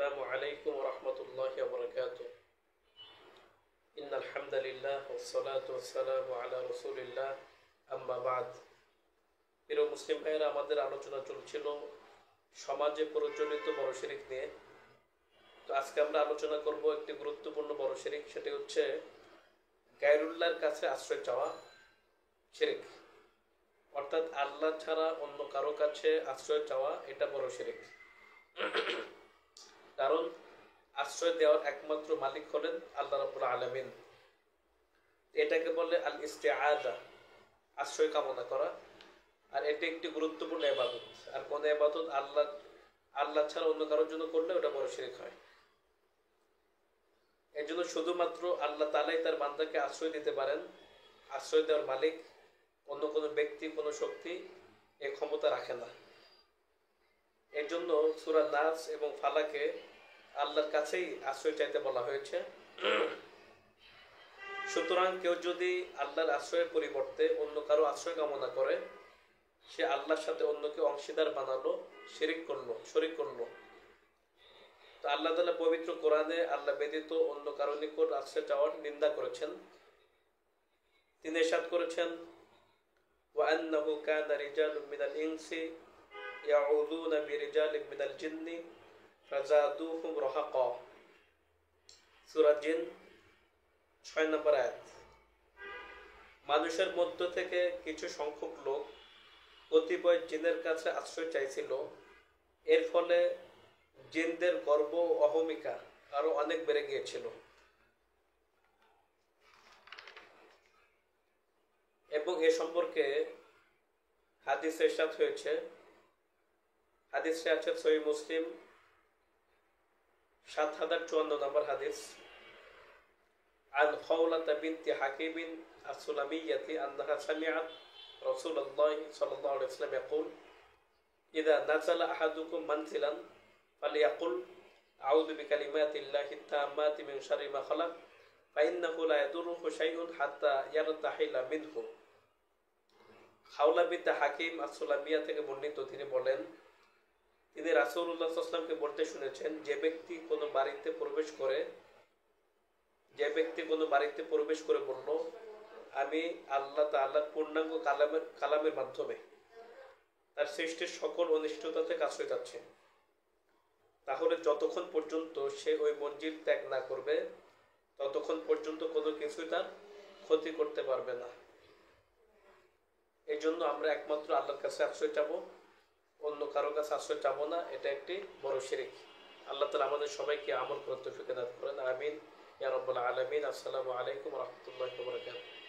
السلام عليكم ورحمة الله وبركاته إن الحمد لله والصلاة والسلام على رسول الله أما بعد প্রিয় মুসলিম ভাইয়েরা, আমাদের আলোচনা চলছিল সমাজে প্রচলিত বড় শিরক নিয়ে। তো আজকে আমরা আলোচনা করব একটি গুরুত্বপূর্ণ বড় শিরক, সেটি হচ্ছে গায়রুল্লাহর কাছে আশ্রয় চাওয়া শিরক। অর্থাৎ আল্লাহ ছাড়া অন্য কারো কাছে আশ্রয় চাওয়া, এটা বড় শিরক। কারণ আশ্রয় দেওয়ার একমাত্র মালিক হলেন আল্লাহ রাব্বুল আলামিন। এটাকে বলে আল ইস্তিআযা, আশ্রয় কামনা করা। আর এটি একটি গুরুত্বপূর্ণ ইবাদত। আর কোন ইবাদত আল্লাহ ছাড়া অন্য কারোর জন্য করলে ওটা বড় শিরক হয়। এর জন্য শুধুমাত্র আল্লাহ তাআলাই তার বান্দাকে আশ্রয় দিতে পারেন। আশ্রয় দেওয়ার মালিক অন্য কোনো ব্যক্তি, কোনো শক্তি এই ক্ষমতা রাখে না। এর জন্য সূরা নাস এবং ফালাকে আল্লাহর কাছেই আশ্রয় চাইতে বলা হয়েছে। সুতরাং কেউ যদি আল্লাহর আশ্রয়ের পরিবর্তে অন্য কারো আশ্রয় কামনা করে, সে আল্লাহর সাথে অন্যকে অংশীদার বানালো, শরীক করলো। তো আল্লাহ তাআলা পবিত্র কোরআনে আল্লাহ ব্যতীত অন্য কারো নিকট আশ্রয় চাওয়ার নিন্দা করেছেন। তিনি ইরশাদ করেছেন, ওয়া আন্নাহু কানা রিজালুম মিনাল ইনসি ইয়াউযুনা বিরিজালিম মিনাল জিন্নি ফাযাদুহুম রাহাকা। সূরা জিন 6 নম্বর আয়াত। মানুষের মধ্য থেকে কিছু সংখ্যক লোক কতিপয় জিনের কাছে আশ্রয় চাইছিল। এর ফলে জিনদের গর্ব ও অহমিকা আরো অনেক বেড়ে গিয়েছিল। এবং এ সম্পর্কে হাদিস ইরশাদ হয়েছে, হাদিসে আছে সহিহ মুসলিম 7054 নম্বর হাদিস, عن خولة بنت حكيم السلمية أنها سمعت رسول الله صلى الله عليه وسلم يقول إذا نزل أحدكم منزلا فليقل أعوذ بكلمات الله التامات من شر ما خلق فإنه لا يضره شيء حتى يرتحل منه। খাওলা বিনতে হাকিম as-সুলামিয়া থেকে বর্ণিত, তিনি বলেন, তিনি রাসূলুল্লাহ সাল্লাল্লাহু আলাইহি ওয়াসাল্লামকে বলতে শুনেছেন, যে ব্যক্তি কোনো বাড়িতে প্রবেশ করে বলল, আমি আল্লাহ তাআলার পূর্ণাঙ্গ কালামের মাধ্যমে তার সৃষ্টির সকল অনিষ্টতা থেকে আশ্রয় চাচ্ছে, তাহলে যতক্ষণ পর্যন্ত সে ওই মসজিদ ত্যাগ না করবে, ততক্ষণ পর্যন্ত কোনো কিছুই তার ক্ষতি করতে পারবে না। এই জন্য আমরা একমাত্র আল্লাহর কাছে আশ্রয় চাবো, অন্য কারো কাছে আশ্রয় চাবো না। এটা একটি বড় শিরক। আল্লাহ তাআলা আমাদের সবাইকে আমল করতে তৌফিক দান করেন। আমিন ইয়া রাব্বাল আলামিন। আসসালামু আলাইকুম ওয়া রাহমাতুল্লাহি ওয়া বারাকাতুহু।